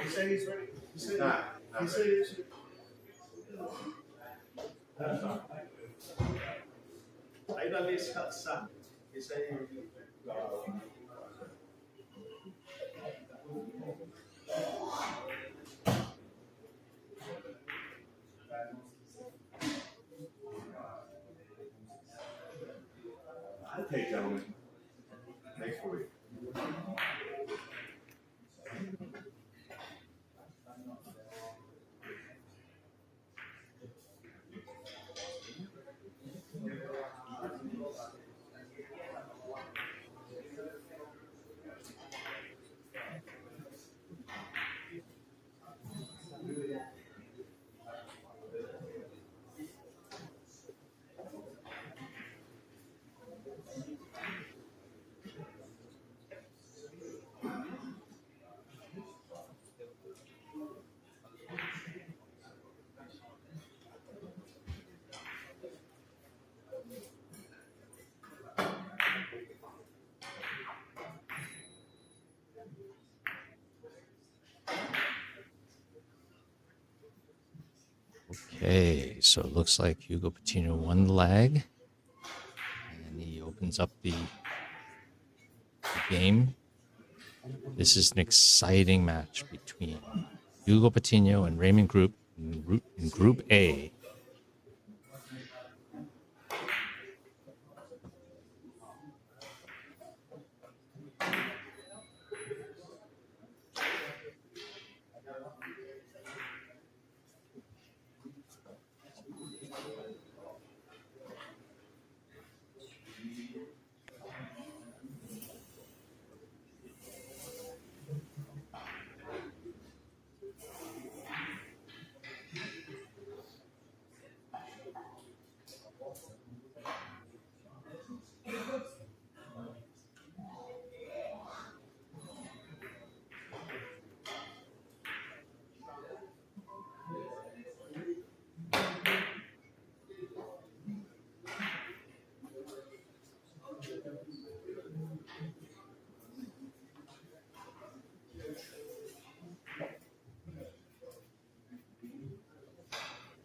He said he's ready. He said he's Ainda ali descansar. Isso aí. Okay, gentlemen. Thanks for waiting. Okay, so it looks like Hugo Patino won the leg. And he opens up the game. This is an exciting match between Hugo Patino and Raymon Groot in Group A.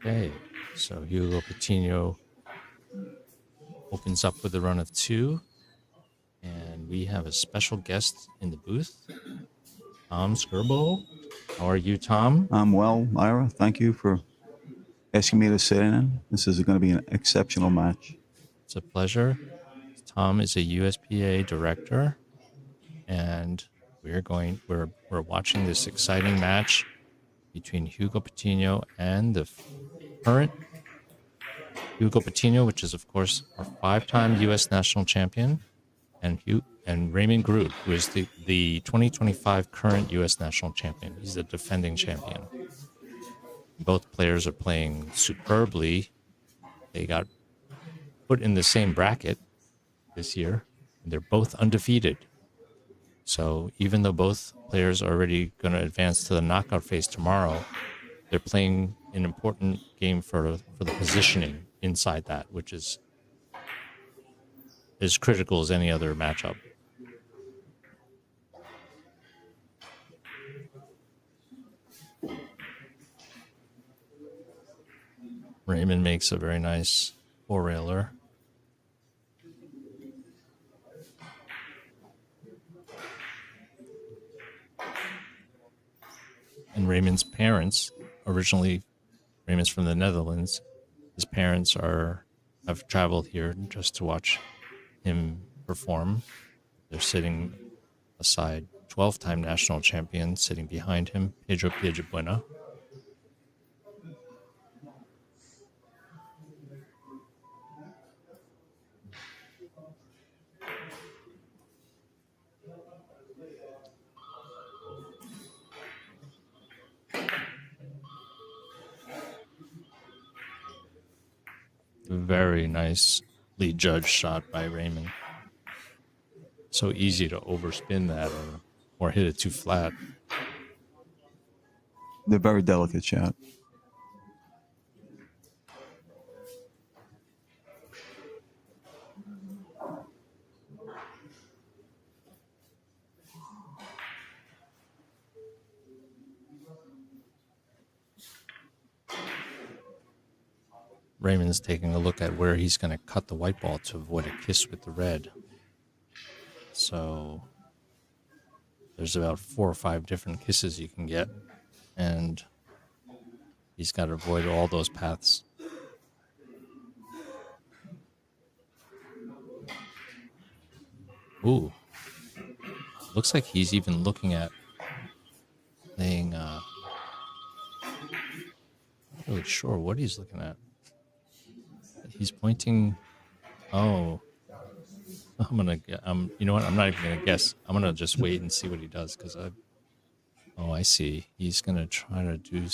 Okay, so Hugo Patino opens up with a run of 2, and we have a special guest in the booth, Tom Skirbo. How are you, Tom? I'm well, Ira. Thank you for asking me to sit in. This is going to be an exceptional match. It's a pleasure. Tom is a USBA director, and we're watching this exciting match between Hugo Patino and the current Hugo Patino, which is, of course, our 5-time U.S. national champion, and Raymon Groot, who is the 2025 current U.S. national champion. He's the defending champion. Both players are playing superbly. They got put in the same bracket this year, and they're both undefeated. So even though both players are already going to advance to the knockout phase tomorrow, they're playing an important game for the positioning inside that, which is as critical as any other matchup. Raymon makes a very nice four-railer. And Raymon's parents, originally Raymon's from the Netherlands, his parents have traveled here just to watch him perform. They're sitting aside 12-time national champion, sitting behind him, Pedro Piedrabuena. Very nicely judged shot by Raymon. So easy to overspin that or hit it too flat. They're very delicate shot. Raymon's taking a look at where he's going to cut the white ball to avoid a kiss with the red. So there's about 4 or 5 different kisses you can get, and he's got to avoid all those paths. Ooh. Looks like he's even looking at playing, not really sure what he's looking at. He's pointing. Oh, you know what? I'm not even gonna guess. I'm gonna just wait and see what he does I see. He's gonna try to do.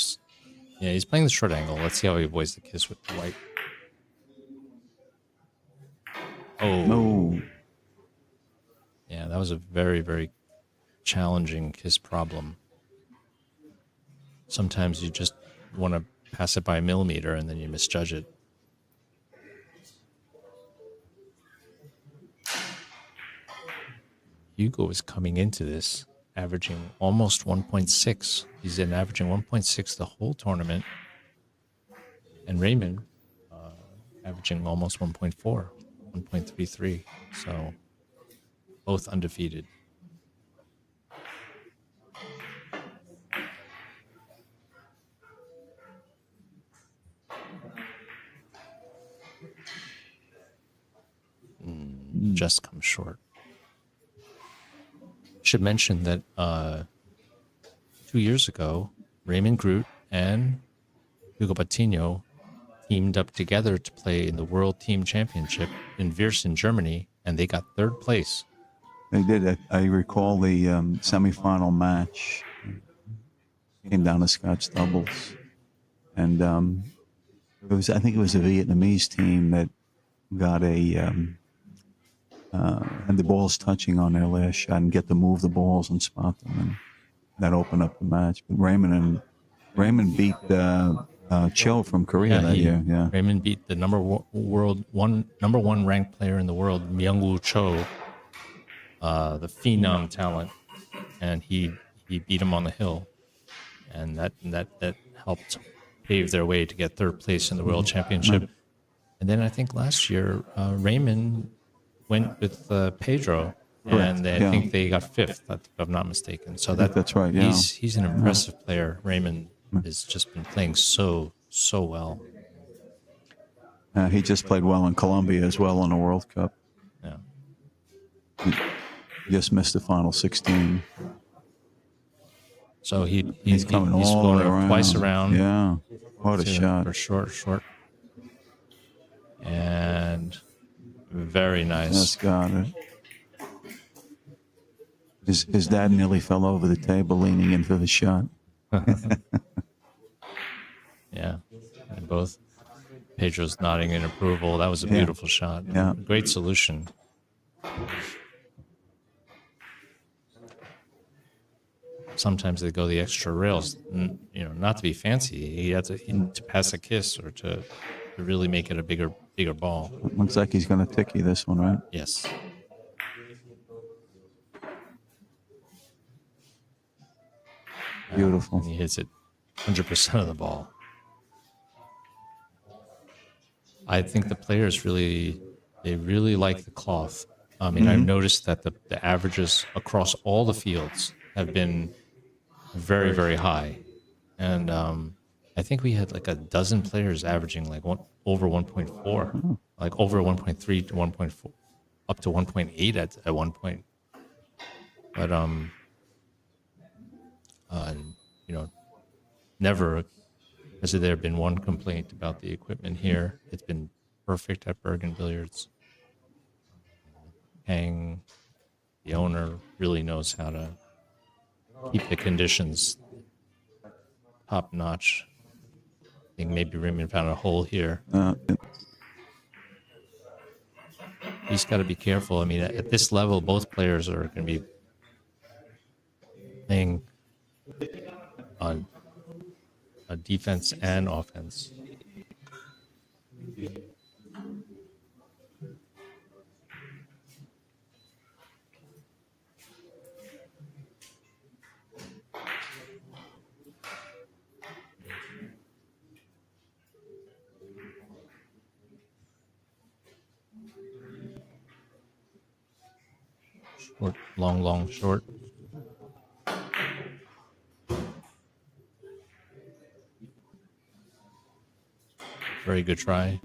Yeah, he's playing the short angle. Let's see how he avoids the kiss with the white. Oh. No. Yeah, that was a very, very challenging kiss problem. Sometimes you just want to pass it by a millimeter and then you misjudge it. Hugo is coming into this averaging almost 1.6. He's been averaging 1.6 the whole tournament. And Raymon averaging almost 1.4, 1.33. So both undefeated. Just come short. Should mention that 2 years ago, Raymon Groot and Hugo Patino teamed up together to play in the World Team Championship in Bergen, Germany, and they got 3rd place. They did. I recall the semifinal match came down to Scotch doubles, and I think it was a Vietnamese team that got had the balls touching on their last shot and get to move the balls and spot them, and that opened up the match. But Raymon beat Cho from Korea that year. Yeah, Raymon beat the number one ranked player in the world, Myung-woo Cho, the phenom talent, and he beat him on the hill, and that helped pave their way to get 3rd place in the World Championship. And then I think last year Raymon went with Pedro, and I think they got 5th, if I'm not mistaken. So that's right. Yeah, he's an impressive player. Raymon has just been playing so well. He just played well in Colombia as well in the World Cup. Yeah, he just missed the final 16. So he's coming he's all the way going around. twice around. Yeah, what a shot for short. And very nice. Just got it. His dad nearly fell over the table leaning in for the shot. Yeah. And both Pedro's nodding in approval. That was a beautiful shot. Yeah. Great solution. Sometimes they go the extra rails, not to be fancy. He had to pass a kiss or to really make it a bigger ball. Looks like he's going to ticky this one, right? Yes. Beautiful. And he hits it 100% of the ball. I think the players really like the cloth. I mean, I've noticed that the averages across all the fields have been very, very high. And I think we had like a dozen players averaging like over 1.4, like over 1.3 to 1.4, up to 1.8 at one point. But, never has there been one complaint about the equipment here. It's been perfect at Bergen Billiards. Hang, the owner really knows how to keep the conditions top notch. I think maybe Raymon found a hole here. He's got to be careful. I mean, at this level, both players are going to be playing on defense and offense. Short, long, short. Very good try.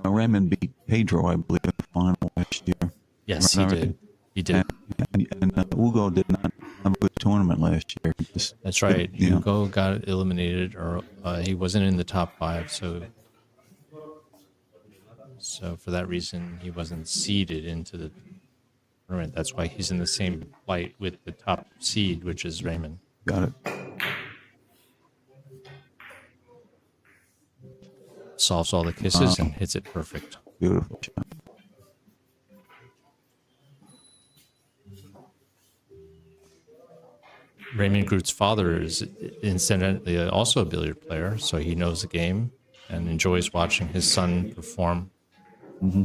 Raymon beat Pedro, I believe, in the final last year. Yes, he did. He did. And Hugo did not have a good tournament last year. That's right. Hugo got eliminated, or he wasn't in the top 5, so for that reason, he wasn't seeded into the tournament. That's why he's in the same fight with the top seed, which is Raymon. Got it. Solves all the kisses and hits it perfect. Beautiful shot. Raymond Groot's father is incidentally also a billiard player, so he knows the game and enjoys watching his son perform. Mm-hmm.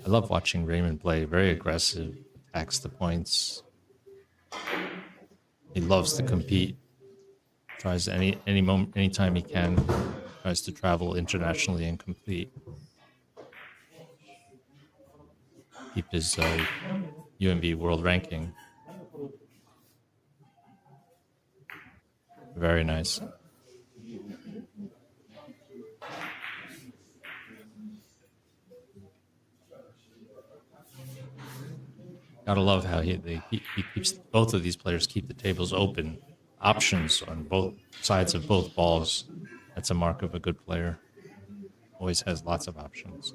I love watching Raymond play. Very aggressive, attacks the points. He loves to compete. Tries anytime he can. Tries to travel internationally and compete. Keep his UMB world ranking. Very nice. Gotta love how he keeps both of these players keep the tables open, options on both sides of both balls. That's a mark of a good player. Always has lots of options.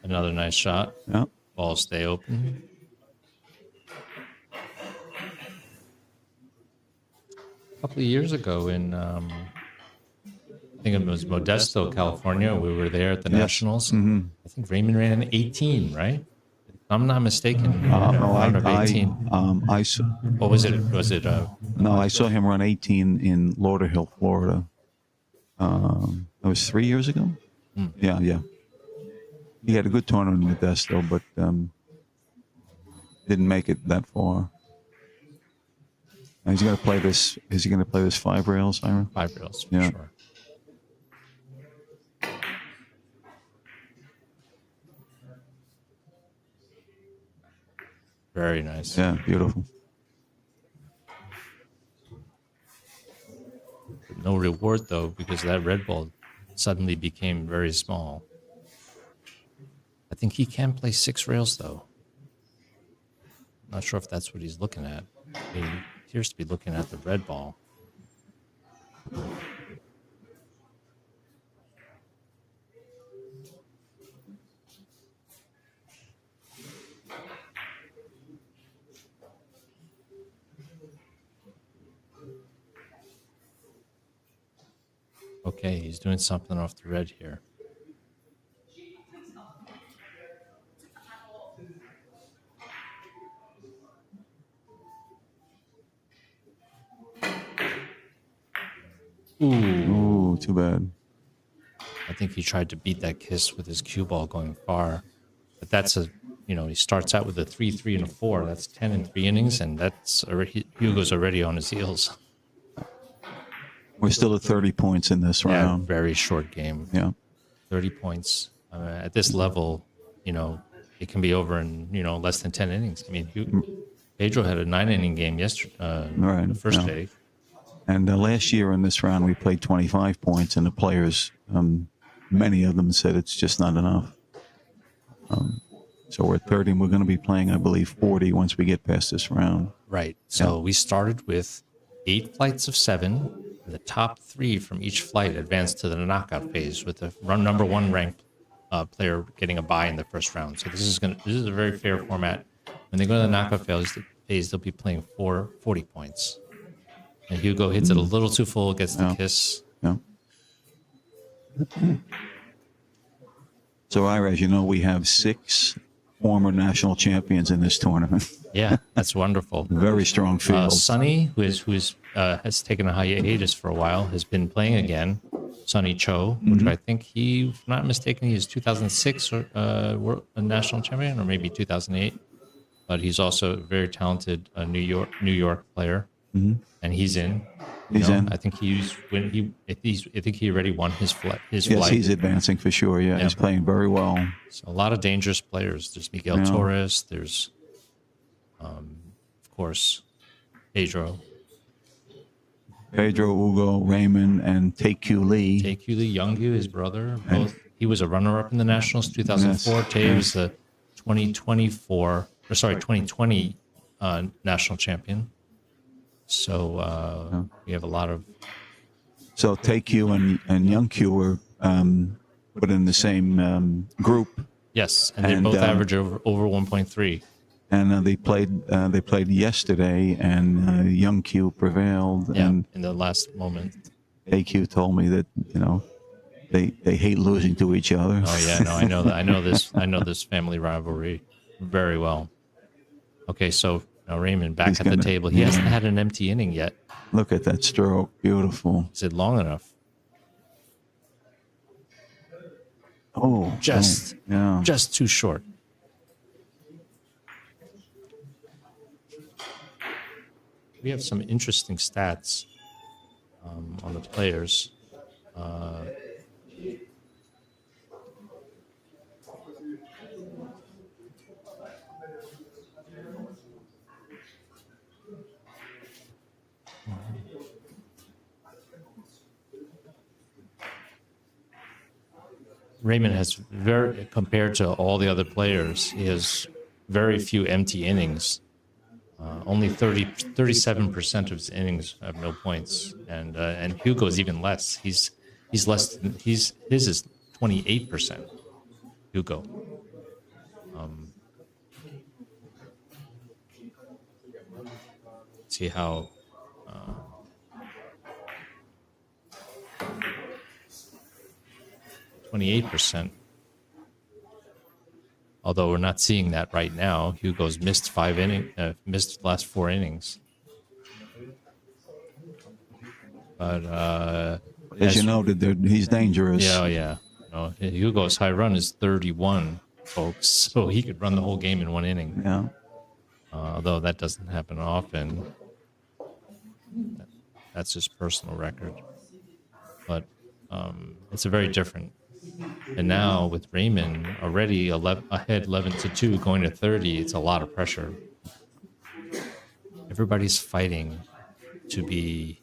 Another nice shot. Yeah. Balls stay open. A couple of years ago in, I think it was Modesto, California, we were there at the Nationals. Mm-hmm. I think Raymond ran 18, right? If I'm not mistaken. I 18. What was it? Was it? No, I saw him run 18 in Lauderhill, Florida. That was 3 years ago. Yeah. He had a good tournament with Modesto, but didn't make it that far. He's going to play this. Is he going to play this 5 rails, Ira? 5 rails, for sure. Very nice. Yeah, beautiful. No reward, though, because that red ball suddenly became very small. I think he can play 6 rails, though. Not sure if that's what he's looking at. He appears to be looking at the red ball. Okay, he's doing something off the red here. Ooh, too bad. I think he tried to beat that kiss with his cue ball going far. But that's a, he starts out with a 3, 3, and a 4. That's 10 in 3 innings, and that's already, Hugo's already on his heels. We're still at 30 points in this round. Very short game. Yeah. 30 points. At this level, it can be over in, less than 10 innings. I mean, Pedro had a 9-inning game yesterday, the first day. And last year in this round, we played 25 points, and the players, many of them said it's just not enough. So we're at 30, and we're going to be playing, I believe, 40 once we get past this round. Right. So we started with 8 flights of 7. The top 3 from each flight advanced to the knockout phase, with the number 1 ranked player getting a bye in the first round. So this is a very fair format. When they go to the knockout phase, they'll be playing 40 points. And Hugo hits it a little too full, gets the kiss. Yeah. So, Ira, as you know, we have 6 former national champions in this tournament. Yeah, that's wonderful. Very strong field. Sonny, who has taken a hiatus for a while, has been playing again. Sonny Cho, which I think if not mistaken, he is 2006 world national champion, or maybe 2008. But he's also a very talented New York player, and he's in. He's in. I think I think he already won his flight. Yes, he's advancing for sure. Yeah, he's playing very well. So a lot of dangerous players. There's Miguel Torres. There's, of course, Pedro, Hugo, Raymon, and Tae-Kyu Lee. Tae-Kyu Lee, Youngyu, his brother. Both. He was a runner-up in the Nationals 2004. Tae was the 2020 national champion. So we have a lot of. So Tae-Kyu and Youngyu were put in the same group. Yes, and they both average over 1.3. And they played yesterday, and Youngyu prevailed. Yeah, and in the last moment. Tae-Kyu told me that they hate losing to each other. Oh yeah, no, I know that. I know this family rivalry very well. Okay, so now Raymon back at the table. He hasn't had an empty inning yet. Look at that stroke, beautiful. Is it long enough? Just too short. We have some interesting stats on the players. Raymon has compared to all the other players, he has very few empty innings. Only 37% of his innings have no points, and Hugo's even less. He's less. His is 28%. Hugo. See how. 28%. Although we're not seeing that right now. Hugo's missed missed the last 4 innings. But as you noted, he's dangerous. Yeah. No, Hugo's high run is 31, folks. So he could run the whole game in 1 inning. Yeah. Although that doesn't happen often. That's his personal record. But it's a very different. And now with Raymon already ahead 11-2, going to 30, it's a lot of pressure. Everybody's fighting to be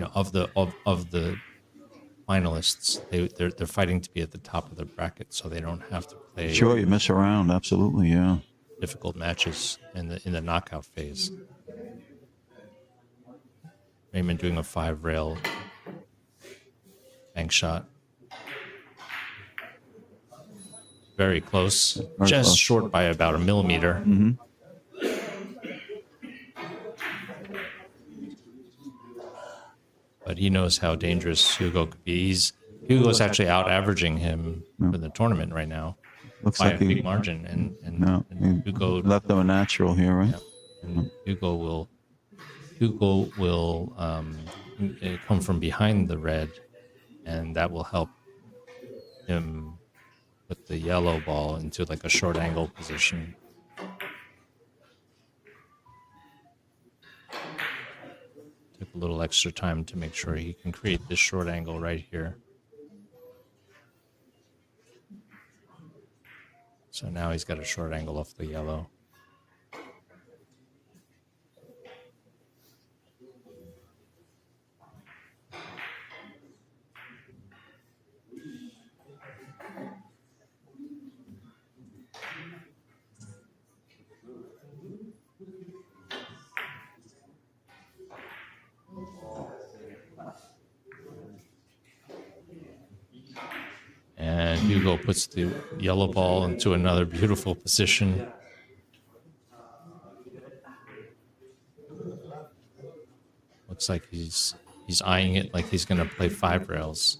of the finalists, they're fighting to be at the top of the bracket, so they don't have to play Sure, you mess around. Absolutely, yeah. difficult matches in the knockout phase. Raymond doing a 5-rail bank shot. Very close. Very Just close. short by about a millimeter. Mm-hmm. But he knows how dangerous Hugo could be. Hugo's actually out-averaging him for the tournament right now. Looks by like a big margin. And Hugo left them a natural here, right? Yeah, and Hugo will come from behind the red, and that will help him put the yellow ball into like a short angle position. Took a little extra time to make sure he can create this short angle right here. So now he's got a short angle off the yellow. And Hugo puts the yellow ball into another beautiful position. Looks like he's eyeing it like he's going to play 5 rails.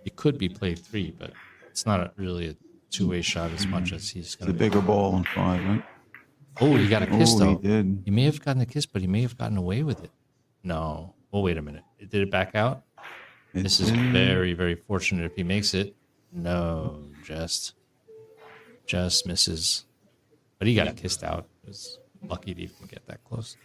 It could be play 3, but it's not really a two-way shot as much as he's going to. It's a bigger ball on 5, right? Oh, he got a kiss, though. He did. He may have gotten a kiss, but he may have gotten away with it. No. Oh, wait a minute. Did it back out? This is very, very fortunate if he makes it. No, just misses. But he got kissed out. It was lucky to even get that close.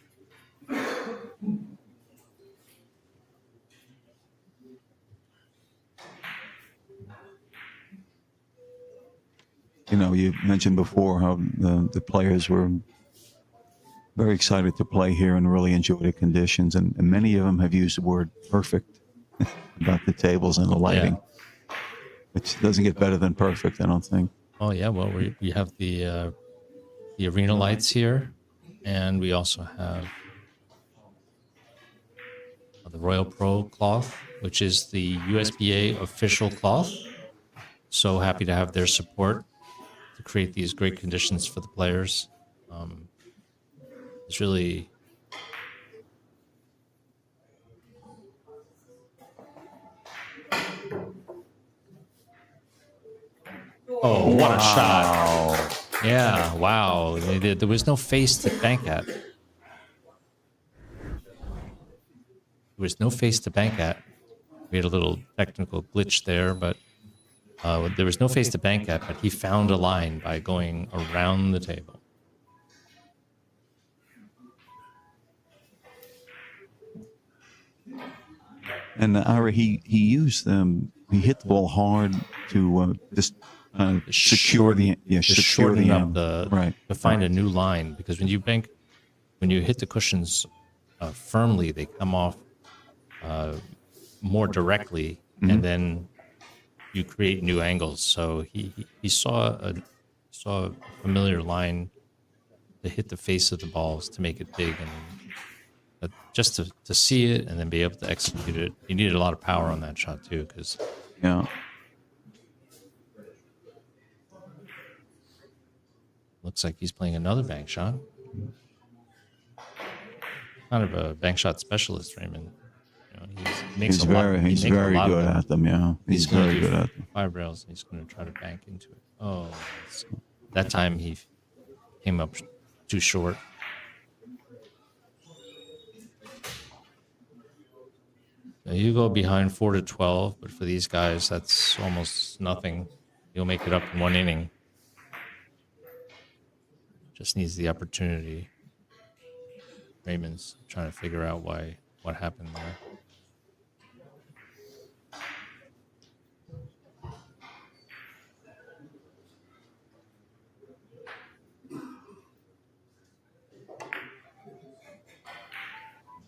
You know, you mentioned before how the players were very excited to play here and really enjoy the conditions. And many of them have used the word perfect about the tables and the lighting, which doesn't get better than perfect, I don't think. Oh, yeah. Well, we have the arena lights here, and we also have the Royal Pro cloth, which is the USBA official cloth. So happy to have their support to create these great conditions for the players. It's really what a shot. Yeah, wow. There was no face to bank at. There was no face to bank at. We had a little technical glitch there, but there was no face to bank at, but he found a line by going around the table. And Ira, he used them. He hit the ball hard to just secure the shorten up the right to find a new line, because when you hit the cushions firmly, they come off more directly, and then you create new angles. So he saw a familiar line to hit the face of the balls to make it big, and just to see it and then be able to execute it. You needed a lot of power on that shot too, because looks like he's playing another bank shot. Kind of a bank shot specialist, Raymond. You know, he's very good at them. Yeah, he's very good at them. 5 rails, and he's going to try to bank into it. Oh, that time he came up too short. Now you go behind 4-12, but for these guys, that's almost nothing. You'll make it up in 1 inning. Just needs the opportunity. Raymond's trying to figure out what happened there.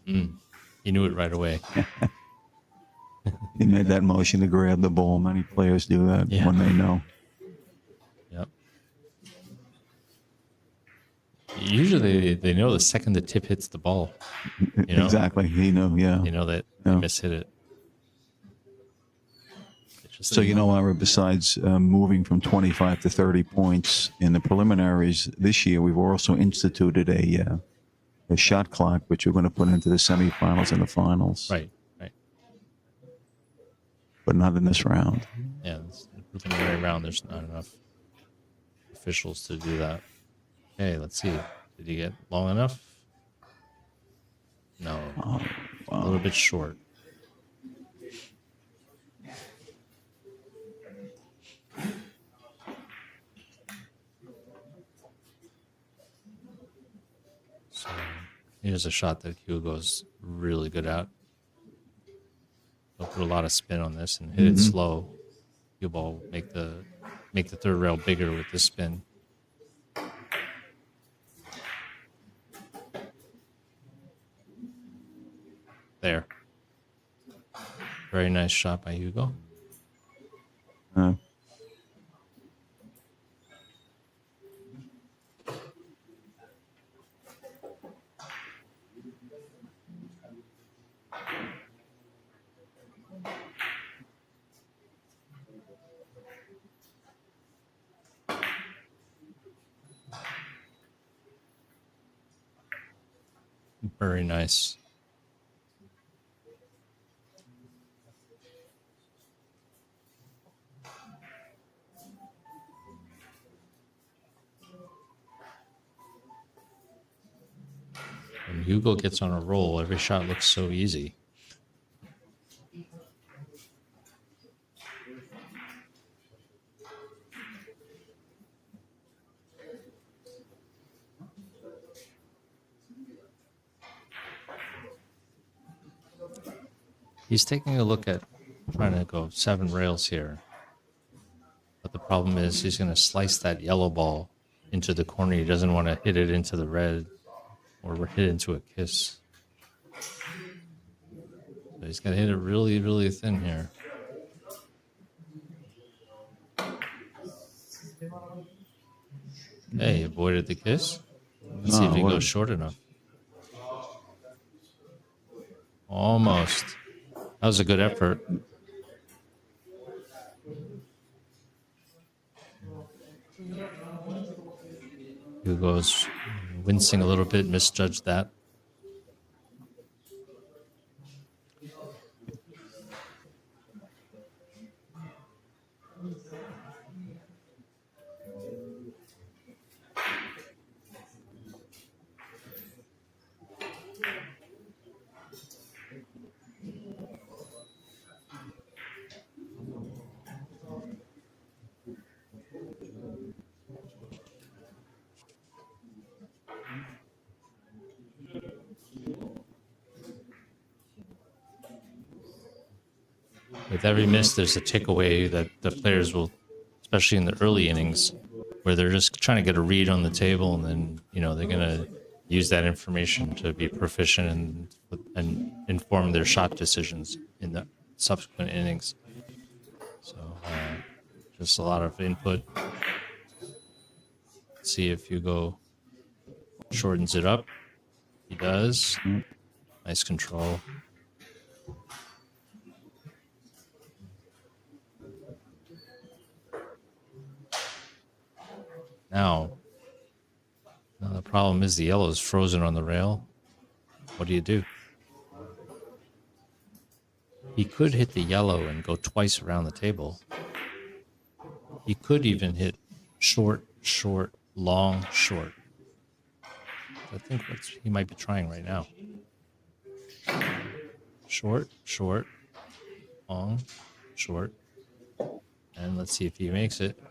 He knew it right away. He made that motion to grab the ball. Many players do that when they know. Yep. Usually they know the second the tip hits the ball. You know? Exactly. He knew, yeah. You know that they mishit it. So, Ira, besides moving from 25 to 30 points in the preliminaries this year, we've also instituted a shot clock, which we're going to put into the semifinals and the finals. Right. But not in this round. Yeah, the preliminary round, there's not enough officials to do that. Okay, let's see. Did he get long enough? No. Oh, wow. A little bit short. So here's a shot that Hugo's really good at. He'll put a lot of spin on this and hit it slow. Hugo will make the third rail bigger with this spin. There. Very nice shot by Hugo. Very nice. When Hugo gets on a roll, every shot looks so easy. He's taking a look at trying to go 7 rails here. But the problem is he's going to slice that yellow ball into the corner. He doesn't want to hit it into the red or hit into a kiss. So he's got to hit it really, really thin here. Hey, he avoided the kiss. Let's see if he goes short enough. Almost. That was a good effort. Hugo's wincing a little bit, misjudged that. With every miss, there's a takeaway that the players will, especially in the early innings, where they're just trying to get a read on the table, and then they're going to use that information to be proficient and inform their shot decisions in the subsequent innings. So just a lot of input. See if Hugo shortens it up. He does. Nice control. Now the problem is the yellow is frozen on the rail. What do? He could hit the yellow and go twice around the table. He could even hit short, short, long, short. I think he might be trying right now. Short, short, long, short. And let's see if he makes it.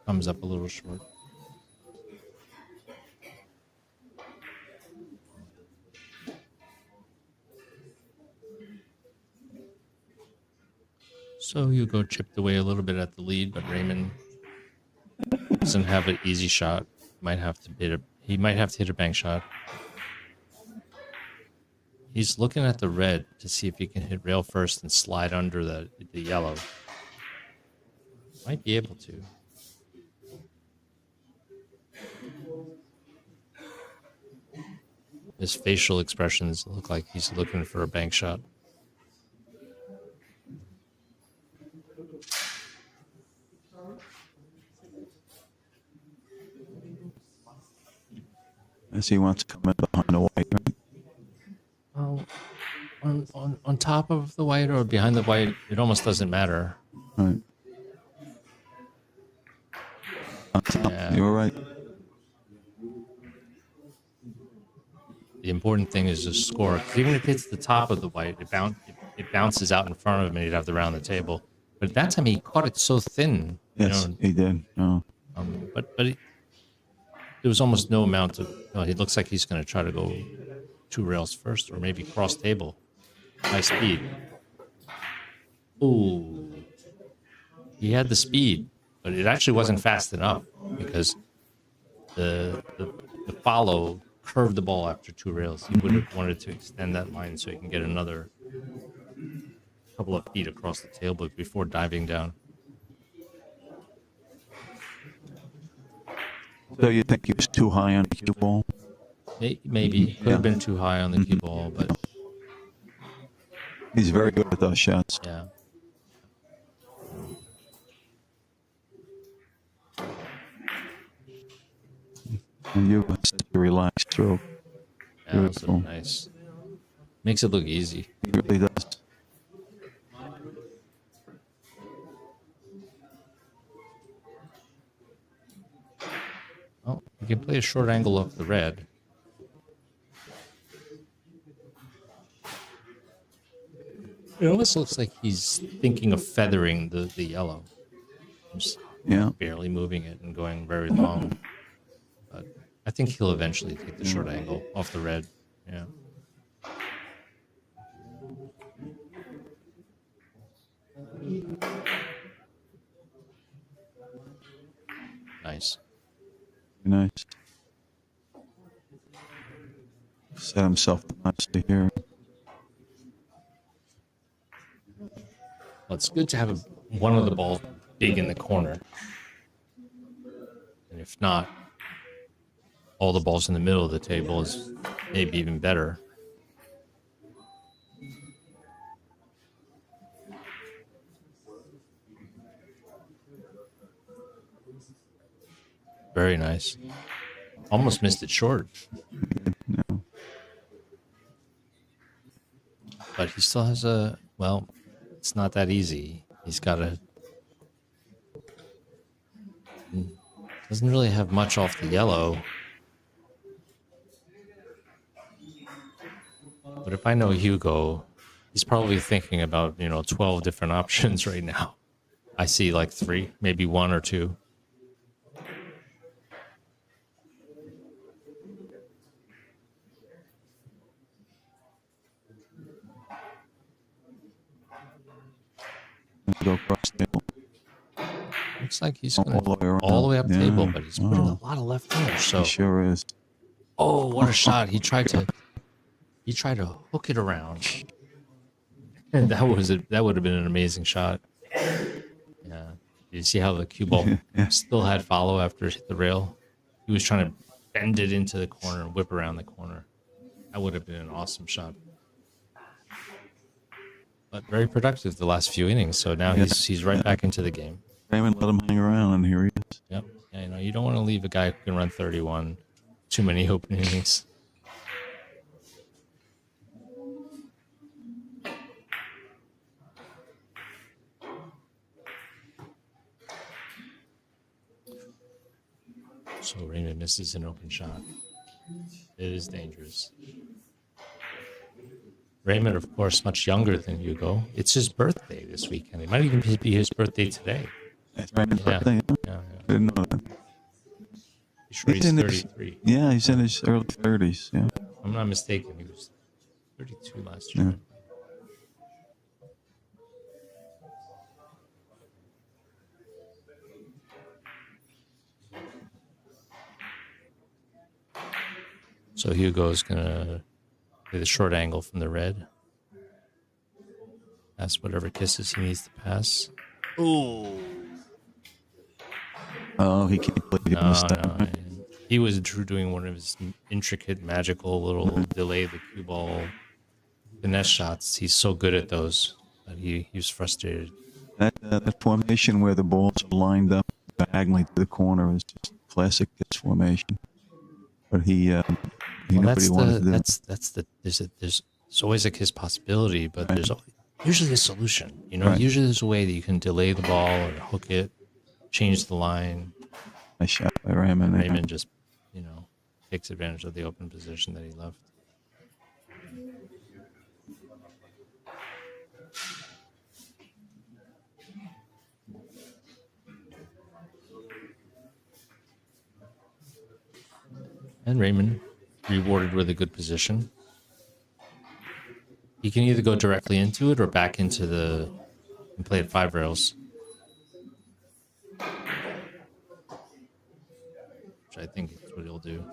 Comes up a little short. So Hugo chipped away a little bit at the lead, but Raymon doesn't have an easy shot. Might have to He might have to hit a bank shot. He's looking at the red to see if he can hit rail first and slide under the yellow. Might be able to. His facial expressions look like he's looking for a bank shot. As he wants to come in behind the white, right? Oh, on top of the white or behind the white, it almost doesn't matter. Right. On top, Yeah. you're right. The important thing is to score. 'Cause even if it's the top of the white, it bounces out in front of him and he'd have to round the table. But that time he caught it so thin. Yes, he did. Oh. But there was almost no amount of. It looks like he's going to try to go 2 rails first or maybe cross table. High speed. Ooh. He had the speed, but it actually wasn't fast enough because the follow curved the ball after 2 rails. He would have wanted to extend that line so he can get another couple of feet across the table before diving down. So you think he was too high on the cue ball? Maybe. Could have been too high on the cue ball, but He's very good at those shots. yeah. And you have such a relaxed stroke. Yeah, that's Beautiful. nice. Makes it look easy. He really does. Oh, you can play a short angle off the red. It almost looks like he's thinking of feathering the yellow. Just Yeah. barely moving it and going very long. But I think he'll eventually take the short angle off the red. Yeah. Nice. Nice. Set himself nicely here. Well, it's good to have one of the balls big in the corner. And if not, all the balls in the middle of the table is maybe even better. Very nice. Almost missed it short. No. But he still has it's not that easy. He's got to. Doesn't really have much off the yellow. But if I know Hugo, he's probably thinking about, 12 different options right now. I see like 3, maybe 1 or 2. Go across the table. Looks like he's going All the way around. all the way up Yeah. table, but he's putting Oh. a lot of left fingers. So, He sure is. oh, what a shot! He tried to hook it around, and that would have been an amazing shot. Yeah, you see how the cue ball Yeah. still had follow after it hit the rail. He was trying to bend it into the corner and whip around the corner. That would have been an awesome shot. But very productive the last few innings. So now he's right back into the game. Raymon let him hang around, and here he is. Yep. Yeah, you don't want to leave a guy who can run 31 too many open innings. So Raymond misses an open shot. It is dangerous. Raymond, of course, much younger than Hugo. It's his birthday this weekend. It might even be his birthday today. That's Raymond's Yeah. birthday. Huh? Yeah. I didn't know that. Sure, he's in 33. Yeah, he's in his early 30s. Yeah. I'm not mistaken. He was 32 last year. Yeah. So Hugo's gonna play the short angle from the red. Pass whatever kisses he needs to pass. Ooh. Oh, he can't play it this time. No. He was doing one of his intricate, magical little delay the cue ball finesse shots. He's so good at those, but he was frustrated. That formation where the balls are lined up diagonally to the corner is just classic kiss formation. But he knew what he wanted to do. There's always a kiss possibility, but there's usually a solution. Usually there's a way that you can delay the ball or hook it, change the line. Nice shot by Raymon. Raymon just, takes advantage of the open position that he left. And Raymon rewarded with a good position. He can either go directly into it or back into and play at 5 rails. Which I think is what he'll do.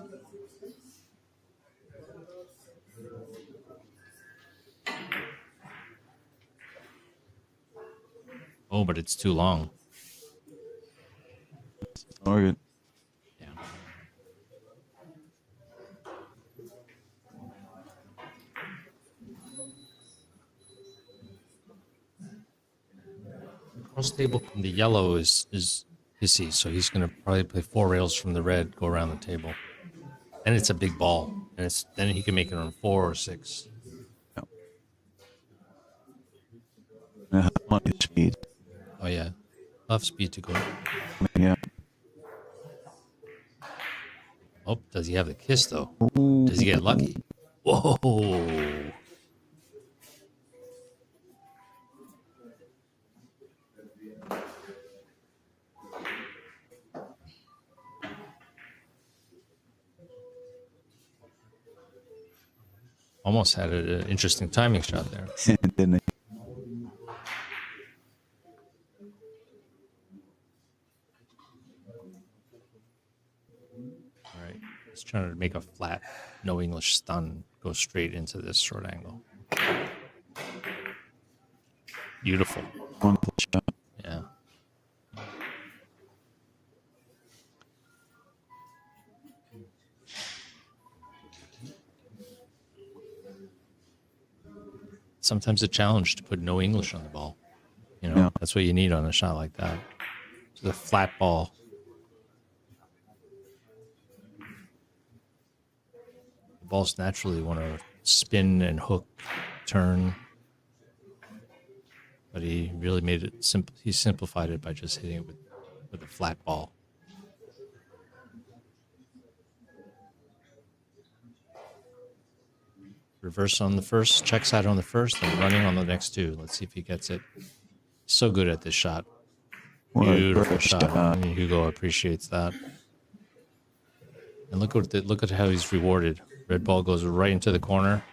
Oh, but it's too long. Target. Yeah. Cross table from the yellow is hissy, so he's going to probably play 4 rails from the red, go around the table. And it's a big ball, and then he can make it on 4 or 6. Yeah. Plenty of speed. Oh yeah, enough speed to go. Yeah. Oh, does he have the kiss though? Ooh. Does he get lucky? Whoa! Almost had an interesting timing shot there. Didn't he? All right, he's trying to make a flat, no English stun, go straight into this short angle. Beautiful. Wonderful shot. Yeah. Sometimes a challenge to put no English on the ball. That's what you need on a shot like that. It's a flat ball. The balls naturally want to spin and hook, turn. But he really made it simple. He simplified it by just hitting it with a flat ball. Reverse on the first, check side on the first, and running on the next 2. Let's see if he gets it. So good at this shot. Beautiful shot. Hugo appreciates that. And look at how he's rewarded. Red ball goes right into the corner.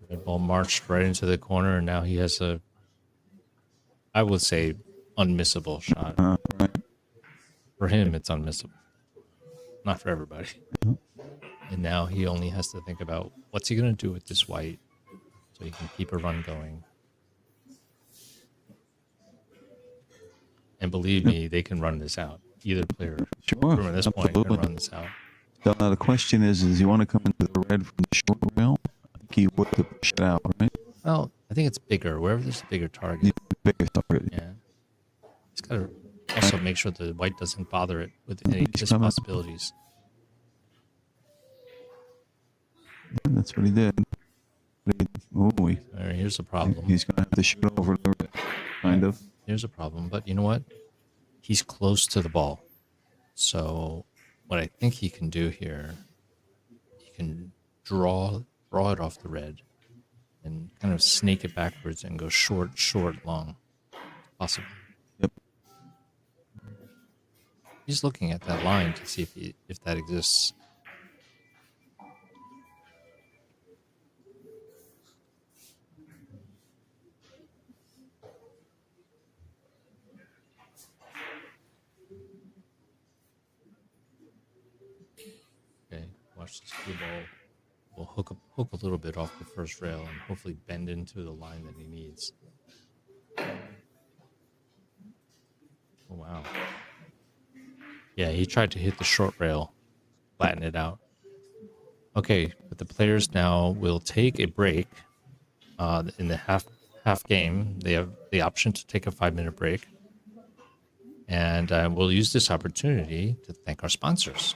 Red ball marched right into the corner, and now he has I would say, unmissable shot. For him, it's unmissable. Not for everybody. And now he only has to think about what's he going to do with this white so he can keep a run going. And believe me, they can run this out. Either player from this point can run this out. So now the question is you want to come into the red from the short rail? I think you would to push it out, right? Well, I think it's bigger. Wherever there's a bigger target. Bigger target. Yeah. He's got to also make sure the white doesn't bother it with any kiss possibilities. Yeah, that's what he did. All right, here's a problem. He's going to have to shoot over the red, kind of. Here's a problem, but you know what? He's close to the ball. So what I think he can do here, he can draw it off the red and kind of snake it backwards and go short, long. Possible. Yep. He's looking at that line to see if that exists. Watch this cue ball. Will hook a little bit off the first rail and hopefully bend into the line that he needs. Oh, wow. Yeah, he tried to hit the short rail, flatten it out. Okay, but the players now will take a break in the half game. They have the option to take a 5-minute break. And we'll use this opportunity to thank our sponsors.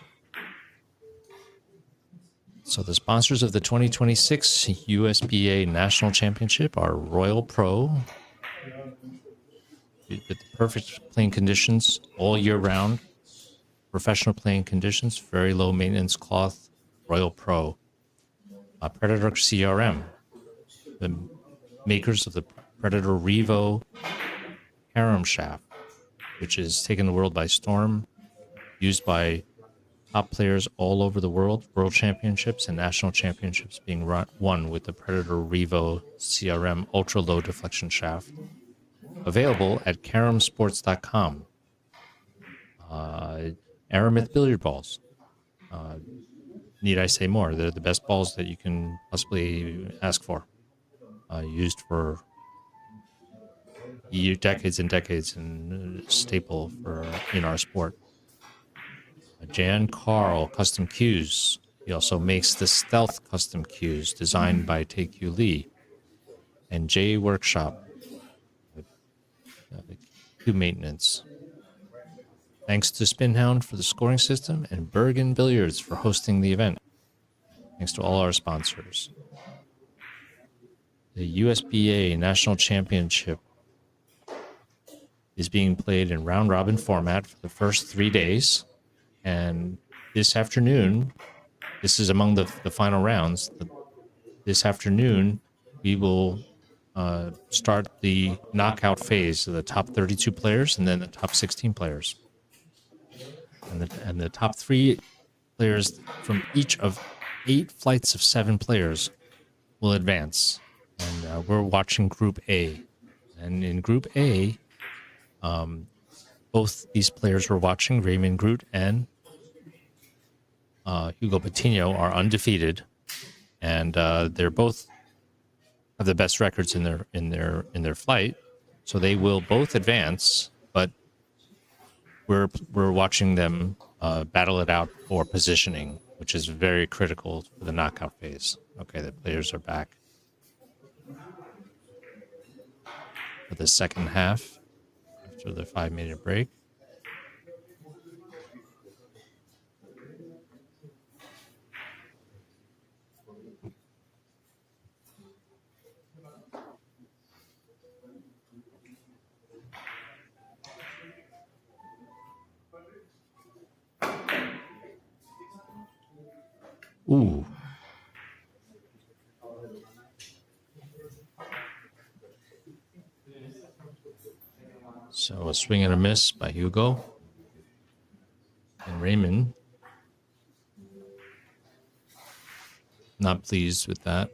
So the sponsors of the 2026 USBA National Championship are Royal Pro, with the perfect playing conditions all year round, professional playing conditions, very low maintenance cloth, Royal Pro. Predator CRM, the makers of the Predator Revo Carom shaft, which is taking the world by storm, used by top players all over the world, world championships and national championships being won with the Predator Revo CRM ultra low deflection shaft. Available at CaromSports.com. Aramith billiard balls. Need I say more? They're the best balls that you can possibly ask for. Used for decades and decades, and a staple in our sport. Jan Carl Custom Cues. He also makes the Stealth Custom Cues designed by Take-U Lee. And J Workshop, cue maintenance. Thanks to Spinhound for the scoring system and Bergen Billiards for hosting the event. Thanks to all our sponsors. The USBA National Championship is being played in round-robin format for the first 3 days. And this afternoon, this is among the final rounds. This afternoon, we will start the knockout phase of the top 32 players and then the top 16 players. And the top 3 players from each of 8 flights of 7 players will advance. And we're watching Group A. And in Group A, both these players we're watching, Raymon, Groot, and Hugo Patino, are undefeated, and they're both have the best records in their flight, so they will both advance. But we're watching them battle it out for positioning, which is very critical for the knockout phase. Okay, the players are back for the second half after the 5-minute break. Ooh. So a swing and a miss by Hugo. And Raymond, not pleased with that.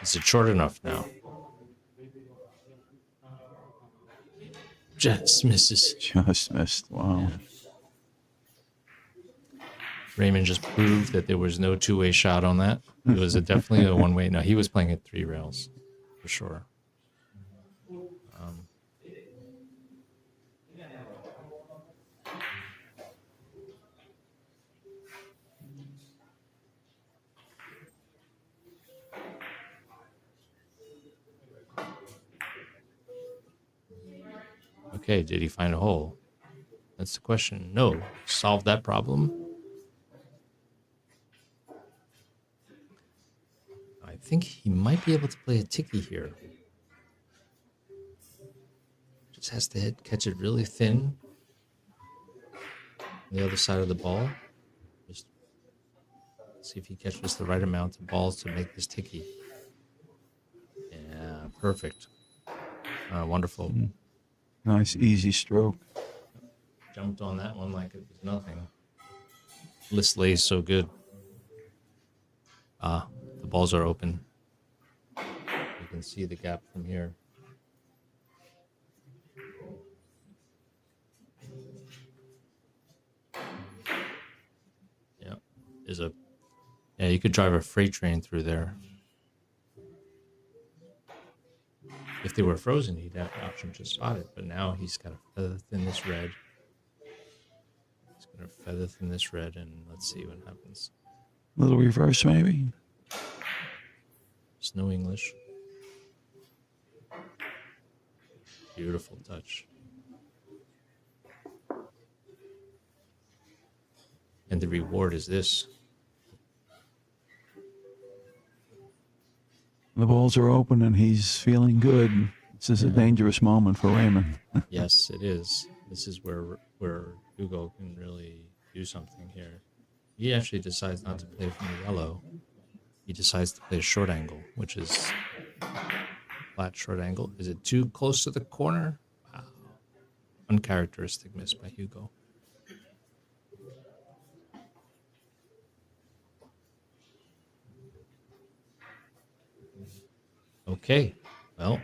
Is it short enough now? Just misses. Just missed. Wow. Raymond just proved that there was no two-way shot on that. It was definitely a one-way. No, he was playing at 3 rails, for sure. Okay, did he find a hole? That's the question. No. Solved that problem? I think he might be able to play a ticky here. Just has to catch it really thin on the other side of the ball. Just see if he catches the right amount of balls to make this ticky. Yeah, perfect. Wonderful. Nice, easy stroke. jumped on that one like it was nothing. List lays so good. The balls are open. You can see the gap from here. Yeah, yeah, you could drive a freight train through there. If they were frozen, he'd have the option to spot it, but now he's got to feather thin this red. He's going to feather thin this red, and let's see what happens. Little reverse, maybe. It's no English. Beautiful touch. And the reward is this. The balls are open and he's feeling good. This is a dangerous moment for Raymon. Yes, it is. This is where Hugo can really do something here. He actually decides not to play from the yellow. He decides to play a short angle, which is flat short angle. Is it too close to the corner? Wow. Uncharacteristic miss by Hugo. Okay, well,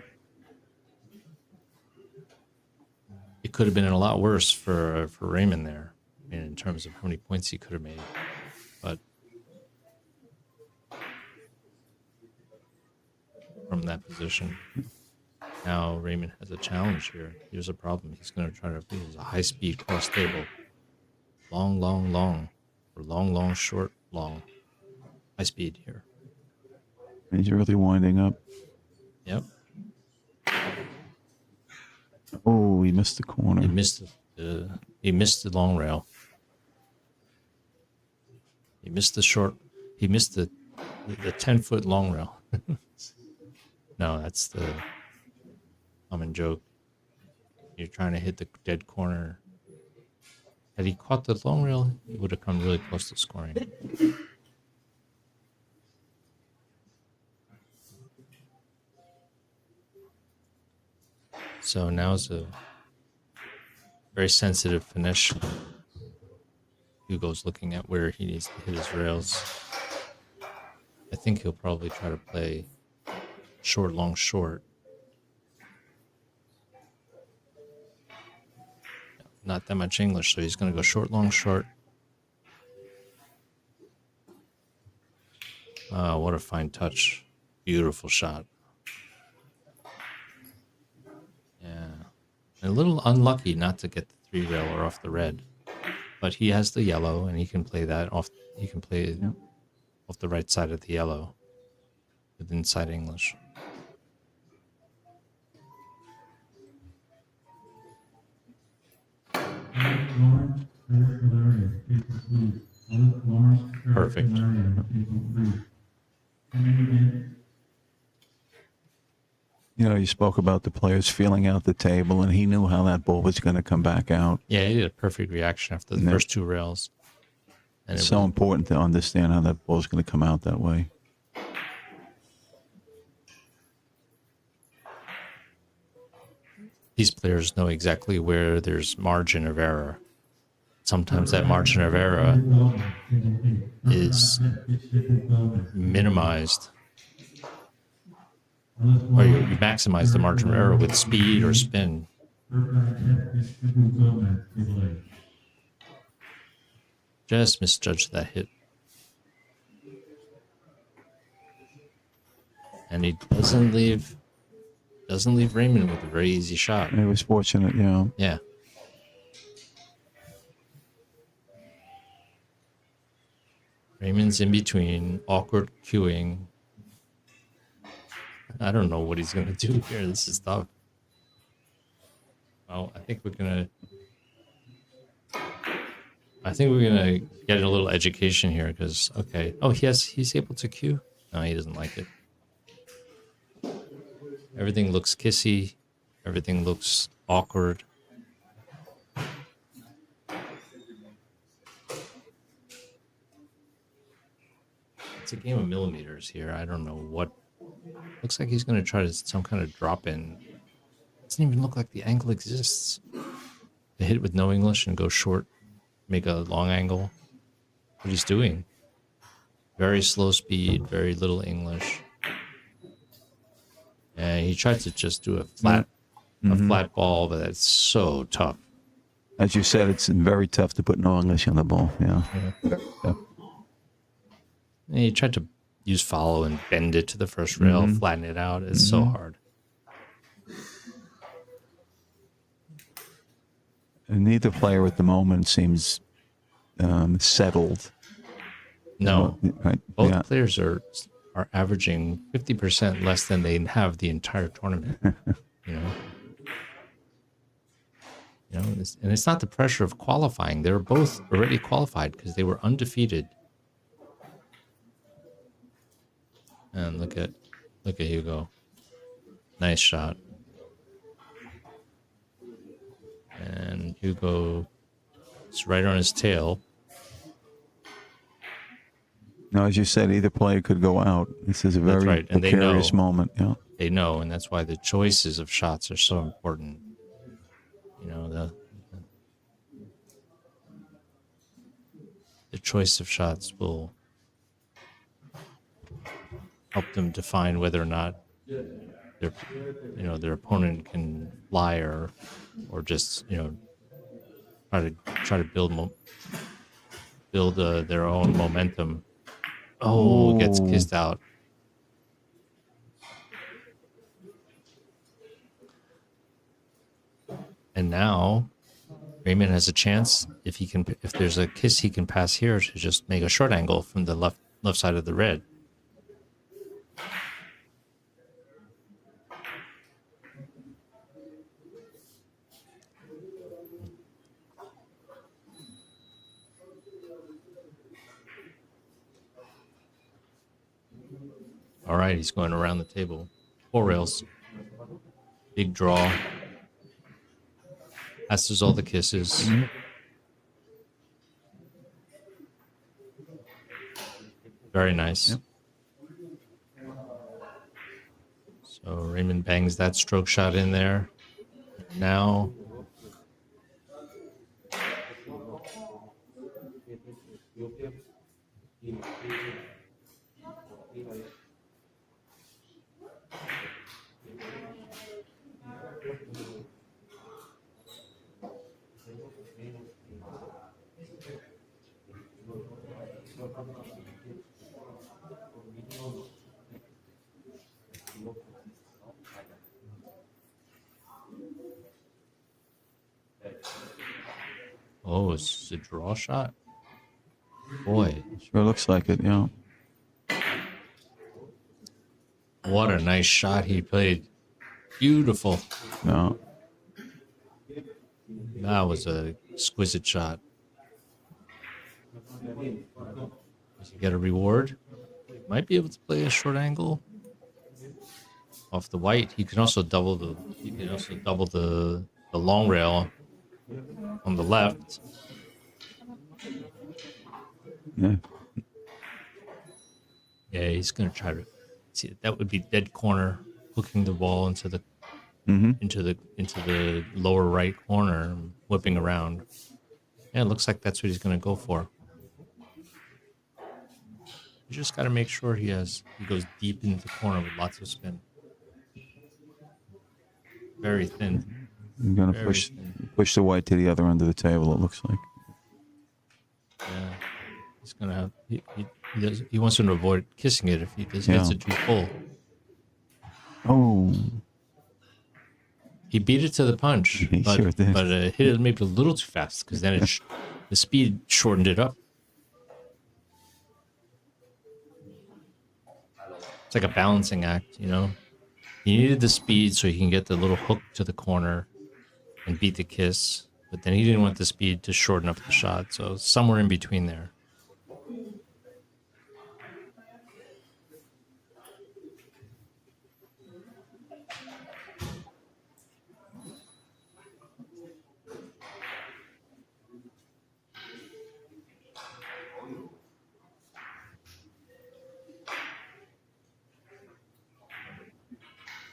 it could have been a lot worse for Raymon there, in terms of how many points he could have made. But from that position, now Raymon has a challenge here. Here's a problem. He's going to try to use a high-speed cross table. Long, long, long, or long, long, short, long. High speed here. He's really winding up. Yep. Oh, he missed the corner. He missed the long rail. He missed the short. He missed the 10-foot long rail. No, that's the common joke. You're trying to hit the dead corner. Had he caught the long rail, he would have come really close to scoring. So now's a very sensitive finish. Hugo's looking at where he needs to hit his rails. I think he'll probably try to play short, long, short. Not that much English, so he's going to go short, long, short. What a fine touch. Beautiful shot. A little unlucky not to get the 3-railer off the red, but he has the yellow and he can play that off. He can play it off the right side of the yellow with inside English. Perfect. You know, you spoke about the players feeling out the table, and he knew how that ball was going to come back out. Yeah, he did a perfect reaction after the first 2 rails. And it's so important to understand how that ball is going to come out that way. These players know exactly where there's margin of error. Sometimes that margin of error is minimized, or you maximize the margin of error with speed or spin. Just misjudged that hit. And he doesn't leave Raymon with a very easy shot. He was fortunate, yeah. Yeah. Raymon's in between, awkward queuing. I don't know what he's going to do here. This is tough. Well, I think we're going to get a little education here because, okay. Oh, he's able to queue? No, he doesn't like it. Everything looks kissy. Everything looks awkward. It's a game of millimeters here. I don't know what. Looks like he's going to try some kind of drop in. Doesn't even look like the angle exists. to hit with no English and go short, make a long angle. What he's doing. Very slow speed, very little English. And he tried to just do a flat ball, but that's so tough. As you said, it's very tough to put no English on the ball. Yeah. And he tried to use follow and bend it to the first rail, flatten it out. It's so hard. And neither player at the moment seems settled. No, Right. both players are averaging 50% less than they have the entire tournament. And it's not the pressure of qualifying. They're both already qualified because they were undefeated. And look at Hugo. Nice shot. And Hugo is right on his tail. No, as you said, either player could go out. This is a very And precarious moment. Yeah. They know, and that's why the choices of shots are so important. The choice of shots will help them define whether or not their opponent can fly or just try to build their own momentum. Oh, gets kissed out. And now Raymon has a chance if there's a kiss he can pass here to just make a short angle from the left side of the red. All right, he's going around the table. 4 rails. Big draw. Passes all the kisses. Very nice. Yep. So Raymon bangs that stroke shot in there. Now it's a draw shot. Boy. Sure looks like it, yeah. What a nice shot he played. Beautiful. No. That was a exquisite shot. Does he get a reward? Might be able to play a short angle off the white. He can also double the long rail on the left. Yeah. Yeah, he's gonna try to see. That would be dead corner, hooking the ball into the lower right corner, whipping around. Yeah, it looks like that's what he's gonna go for. You just got to make sure he goes deep into the corner with lots of spin. Very thin. I'm going to push the white to the other end of the table, it looks like. Yeah. He's going to have... He wants to avoid kissing it if he hits it too full. Oh. He beat it to the punch. He sure did. But hit it maybe a little too fast because then the speed shortened it up. It's like a balancing act, He needed the speed so he can get the little hook to the corner and beat the kiss. But then he didn't want the speed to shorten up the shot. So somewhere in between there.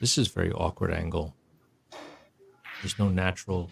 This is very awkward angle. There's no natural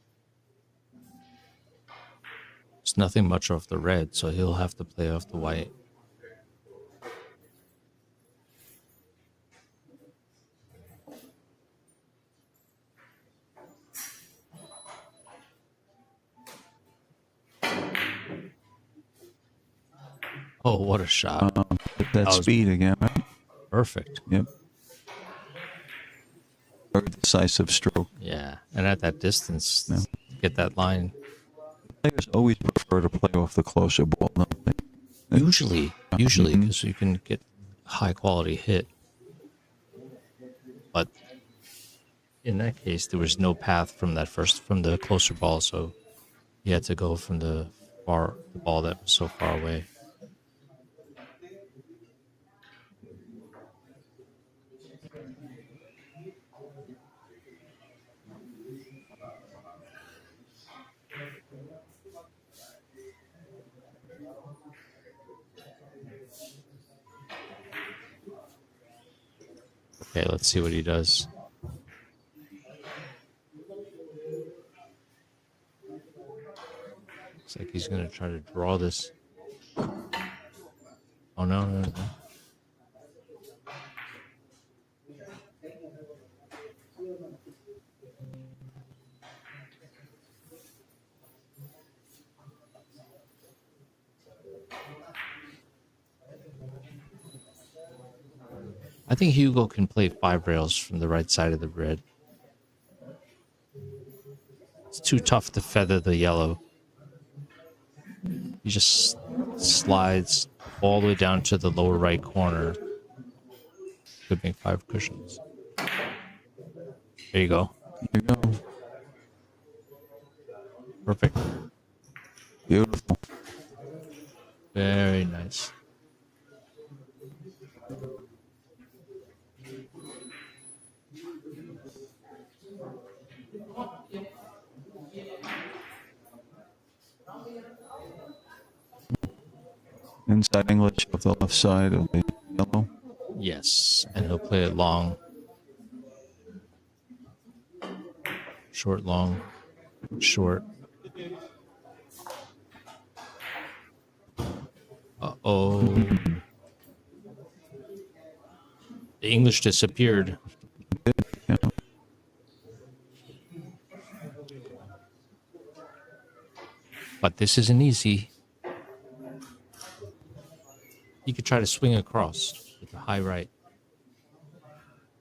There's nothing much off the red, so he'll have to play off the white. Oh, what a shot. That speed again, right? Perfect. Yep. Very decisive stroke. Yeah, and at that distance, get that line. Players always prefer to play off the closer ball, don't they? Usually, because you can get high quality hit. But in that case, there was no path from the closer ball, so you had to go from the ball that was so far away. Okay, let's see what he does. Looks like he's going to try to draw this. Oh, no. I think Hugo can play 5 rails from the right side of the red. It's too tough to feather the yellow. He just slides all the way down to the lower right corner. Could make 5 cushions. There you go. There you go. Perfect. Beautiful. Very nice. Inside English of the left side of the yellow. Yes, and he'll play it long. Short, long, short. Uh-oh. The English disappeared. Yeah. But this isn't easy. You could try to swing across with the high right.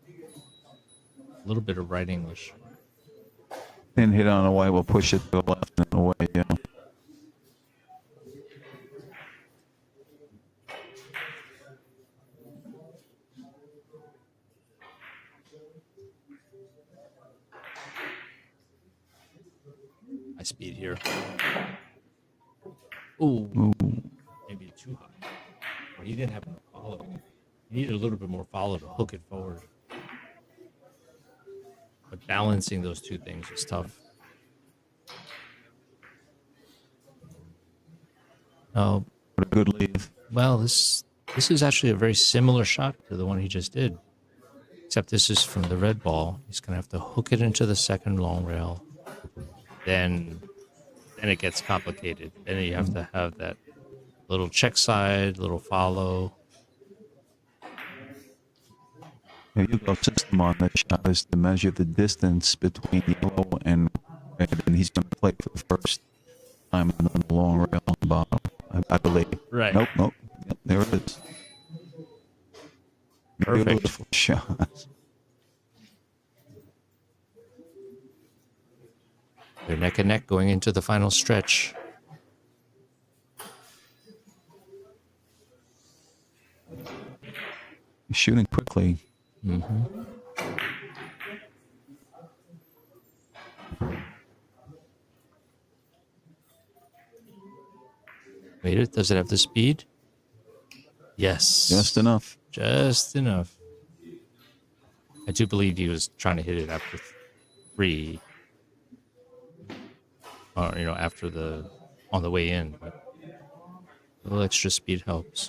A little bit of right English. Then hit on a white, we'll push it to the left and away, yeah. High speed here. Ooh. Maybe too high. Well, he didn't have enough follow. He needed a little bit more follow to hook it forward. But balancing those two things is tough. Oh, What a good lead. well, this is actually a very similar shot to the one he just did. Except this is from the red ball. He's going to have to hook it into the second long rail. Then it gets complicated. Then you have to have that little check side, little follow. The Hugo system on that shot is to measure the distance between yellow and red, and he's going to play for the first time on the long rail on the bottom, I believe. Right. Nope. Yep, there it is. Perfect. Beautiful shot. They're neck and neck going into the final stretch. He's shooting quickly. Mm-hmm. Made it. Does it have the speed? Yes. Just enough. Just enough. I do believe he was trying to hit it after 3. Or, after on the way in. But a little extra speed helps.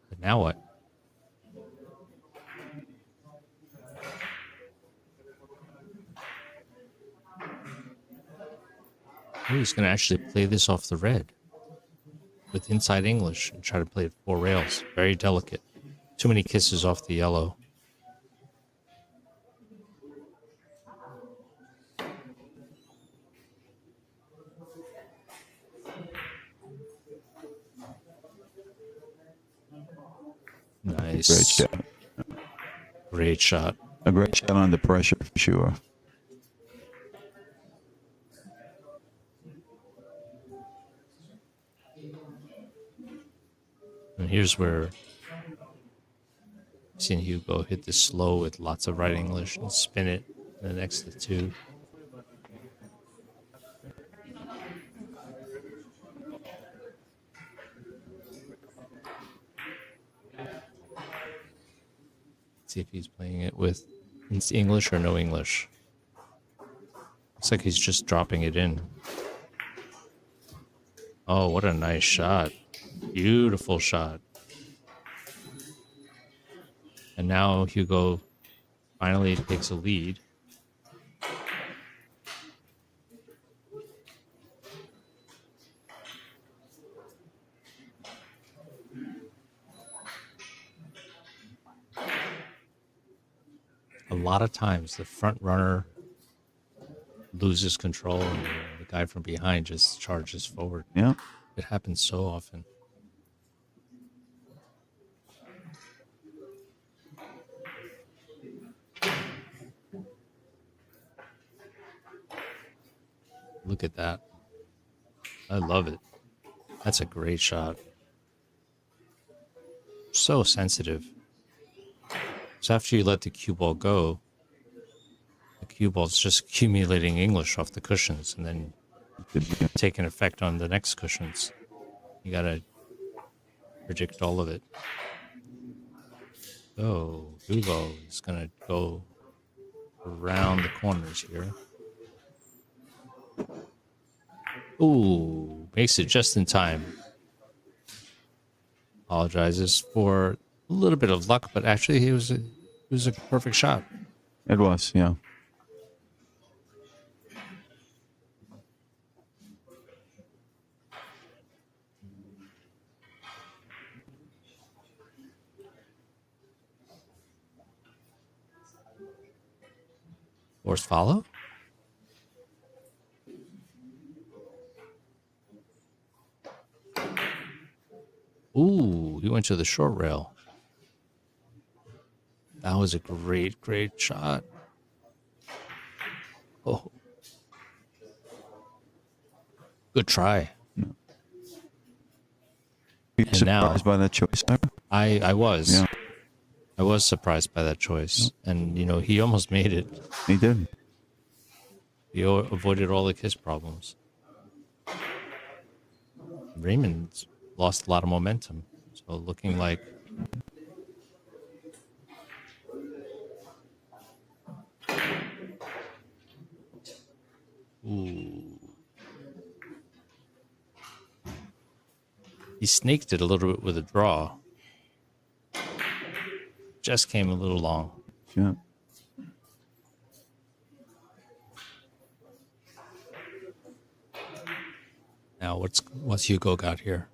But now what? Oh, he's going to actually play this off the red with inside English and try to play it 4 rails. Very delicate. Too many kisses off the yellow. Nice. Great shot. Great shot. A great shot under pressure for sure. And here's where I've seen Hugo hit this slow with lots of right English and spin it in the next to 2. See if he's playing it with English or no English. Looks like he's just dropping it in. Oh, what a nice shot. Beautiful shot. And now Hugo finally takes a lead. A lot of times the front runner loses control and the guy from behind just charges forward. Yeah. It happens so often. Look at that. I love it. That's a great shot. So sensitive. So after you let the cue ball go, the cue ball's just accumulating English off the cushions and then taking effect on the next cushions. You gotta predict all of it. So Hugo is gonna go around the corners here. Ooh, makes it just in time. Apologizes for a little bit of luck, but actually it was a perfect shot. It was, yeah. Force follow. Ooh, he went to the short rail. That was a great, great shot. Oh. Good try. Were you And now- surprised by that choice, Ira? I was. Yeah. I was surprised by that choice. And, you know, he almost made it. He did. He avoided all the kiss problems. Raymond's lost a lot of momentum. So looking like ooh. He snaked it a little bit with a draw. Just came a little long. Yeah. Now what's Hugo got here?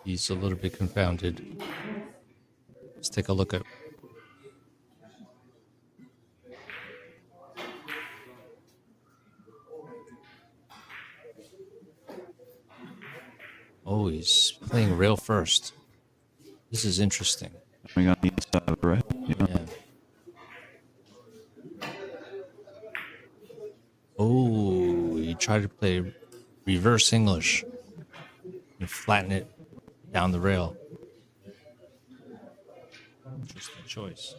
He's a little bit confounded. Let's take a look at. Oh, he's playing rail first. This is interesting. Coming on the inside of the red. Yeah. Yeah. Oh, he try to play reverse English and flatten it down the rail. Interesting choice.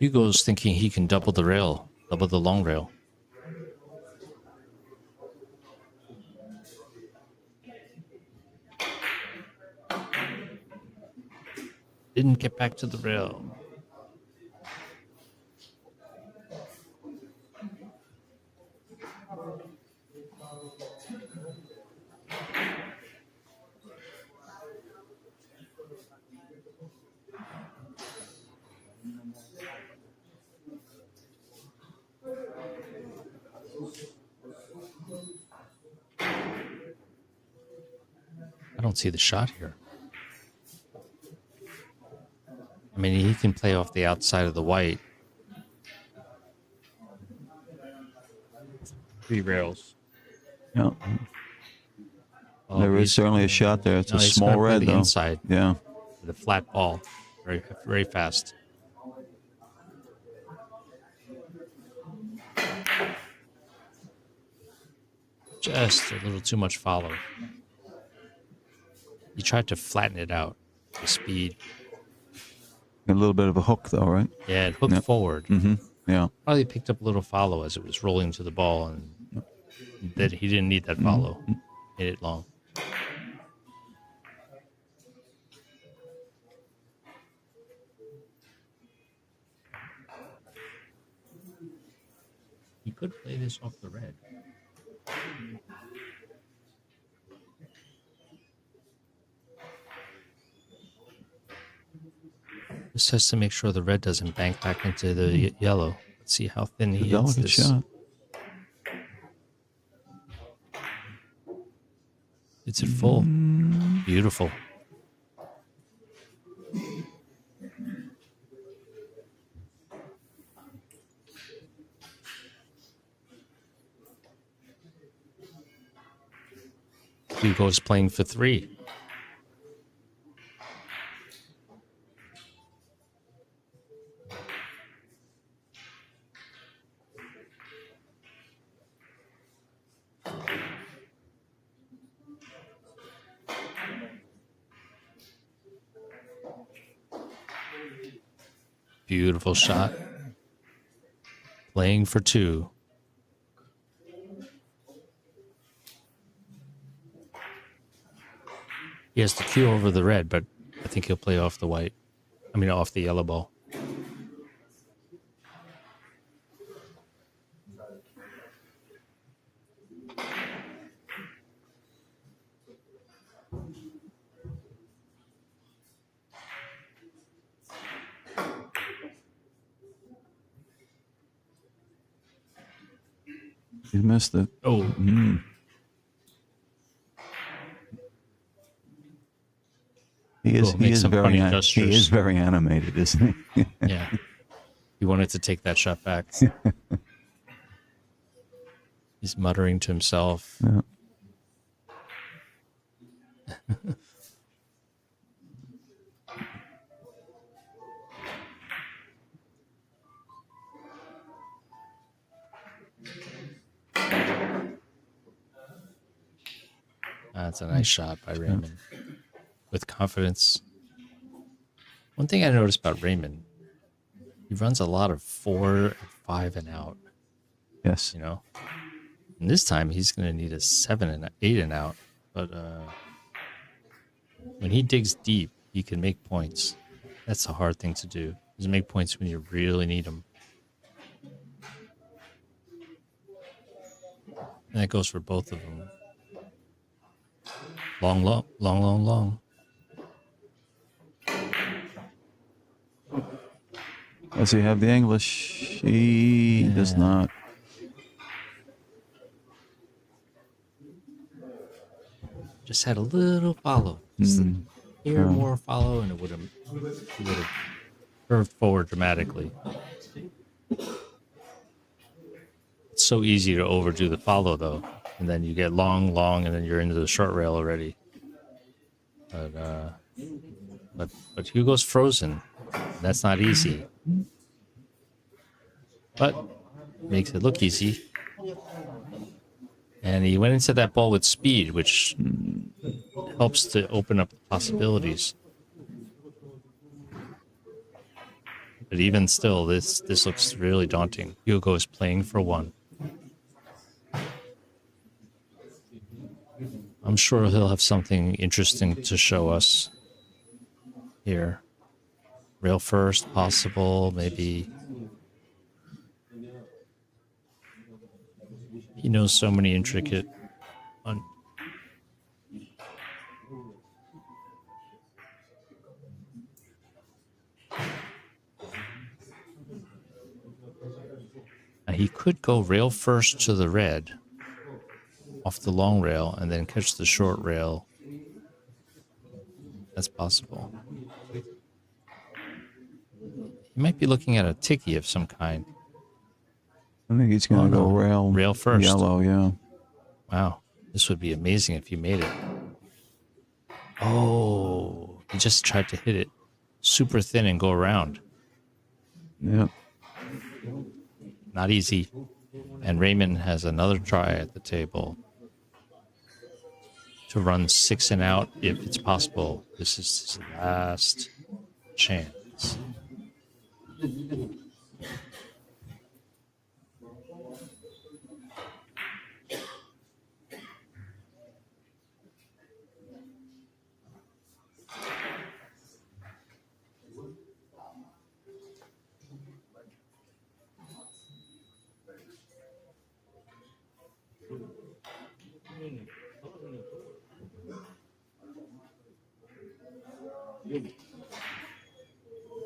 Hugo's thinking he can double the rail, double the long rail. Didn't get back to the rail. I don't see the shot here. I mean, he can play off the outside of the white. 3 rails. Yeah. Oh, There is certainly a shot there. It's a he's small gonna play red, the though. inside. Yeah. With a flat ball. Very, very fast. Just a little too much follow. He tried to flatten it out. The speed. A little bit of a hook, though, right? Yeah, it hooked forward. Mm-hmm. Yeah. Probably picked up a little follow as it was rolling to the ball, and that he didn't need that follow. Hit it long. He could play this off the red. This has to make sure the red doesn't bank back into the yellow. Let's see how thin he hits Delicate this. shot. It's at full. Beautiful. Hugo's playing for 3. Beautiful shot. Playing for 2. He has the cue over the red, but I think he'll play off the white. I mean, off the yellow ball. You missed it. Oh. He is. Cool. Makes some funny He gestures. is very animated, isn't he? Yeah. He wanted to take that shot back. He's muttering to himself. Yeah. That's a nice shot by Raymon. With confidence. One thing I noticed about Raymon, he runs a lot of 4, 5 and out. Yes. You know, and this time he's going to need a 7 and 8 and out. But when he digs deep, he can make points. That's a hard thing to do. Is make points when you really need them. And that goes for both of them. Long, long, long, long, long. Does he have the English? He does not. Just had a little follow. Just here more follow, and it would have curved forward dramatically. It's so easy to overdo the follow, though. and then you get long, and then you're into the short rail already. But Hugo's frozen. That's not easy. But makes it look easy. And he went into that ball with speed, which helps to open up the possibilities. But even still, this looks really daunting. Hugo is playing for one. I'm sure he'll have something interesting to show us here. Rail first, possible, maybe. He knows so many intricate. Now he could go rail first to the red, off the long rail, and then catch the short rail. That's possible. He might be looking at a ticky of some kind. I think he's going to go rail first. Yellow, yeah. Wow. This would be amazing if he made it. Oh, he just tried to hit it super thin and go around. Yep. Not easy. And Raymon has another try at the table to run 6 and out if it's possible. This is his last chance.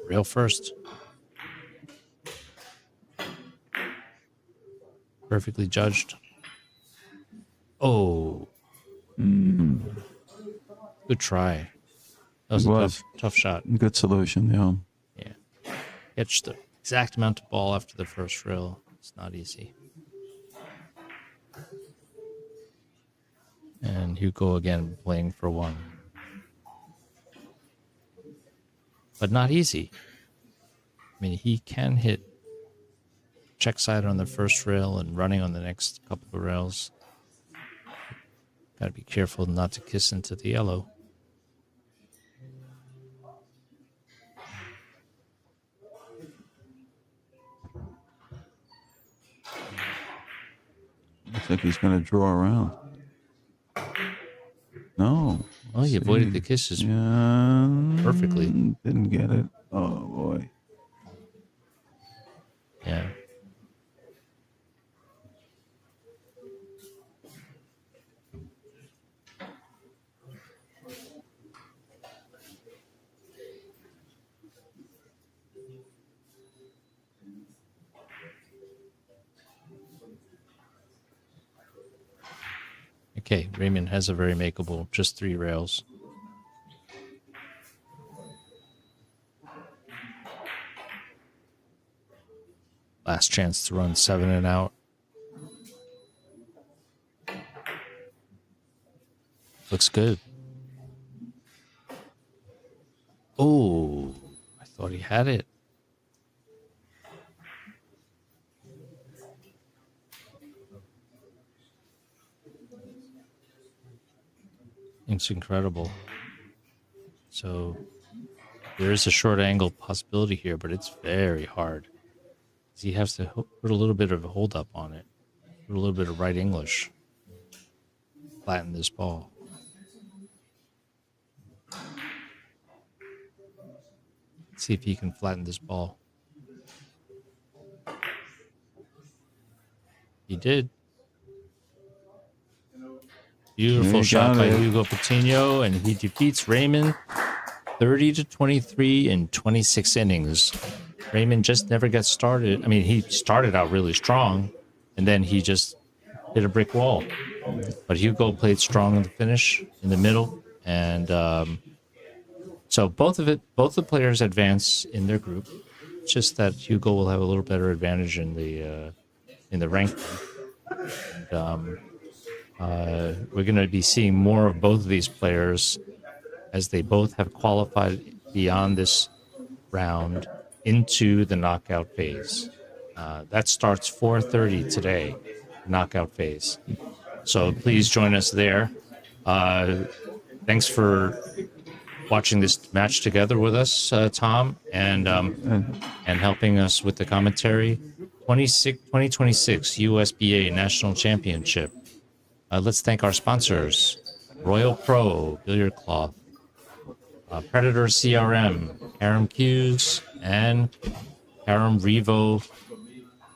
Rail first. Perfectly judged. Oh. Good try. That was a tough shot. Good solution, yeah. Yeah. Catch the exact amount of ball after the first rail. It's not easy. And Hugo again playing for one. But not easy. I mean, he can hit check side on the first rail and running on the next couple of rails. Got to be careful not to kiss into the yellow. Looks like he's going to draw around. No. Well, he avoided the kisses perfectly. Didn't get it. Oh, boy. Yeah. Okay, Raymon has a very makeable, just 3 rails. Last chance to run 7 and out. Looks good. Oh, I thought he had it. It's incredible. So there is a short angle possibility here, but it's very hard. He has to put a little bit of a hold up on it. Put a little bit of right English. Flatten this ball. Let's see if he can flatten this ball. He did. Beautiful shot by Hugo Patino, and he defeats Raymon 30-23 in 26 innings. Raymon just never got started. I mean, he started out really strong, and then he just hit a brick wall. But Hugo played strong in the finish, in the middle, and so both the players advance in their group. It's just that Hugo will have a little better advantage in the ranking. And, We're going to be seeing more of both of these players as they both have qualified beyond this round into the knockout phase. That starts 4:30 today, knockout phase. So please join us there. Thanks for watching this match together with us, Tom, and helping us with the commentary. 2026 USBA National Championship. Let's thank our sponsors: Royal Pro Billiard Cloth, Predator CRM, Carom Cues, and Carom Revo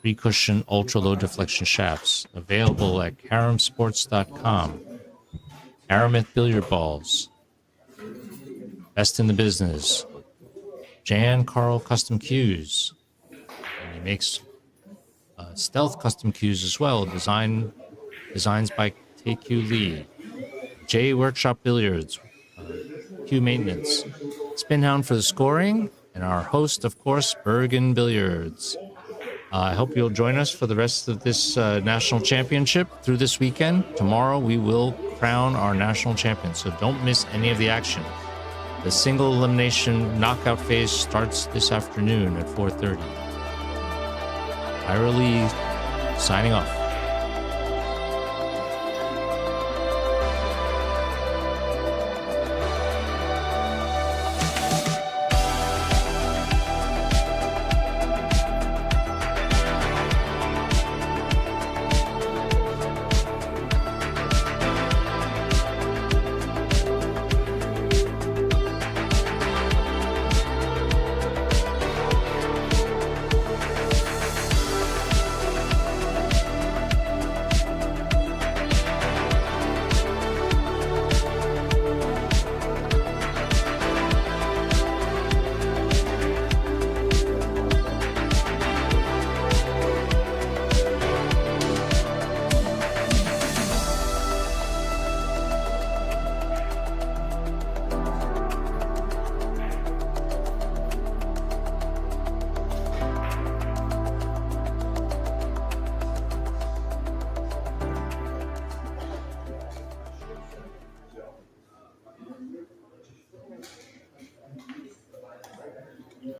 Precushion Ultra Low Deflection Shafts. Available at CaromSports.com. Aramith Billiard Balls. Best in the business. Jan Carl Custom Cues. And he makes stealth custom cues as well. Designs by TQ Lee. J Workshop Billiards. Cue maintenance. Spinhound for the scoring. And our host, of course, Bergen Billiards. I hope you'll join us for the rest of this national championship through this weekend. Tomorrow we will crown our national champion, so don't miss any of the action. The single elimination knockout phase starts this afternoon at 4:30. Ira Lee signing off.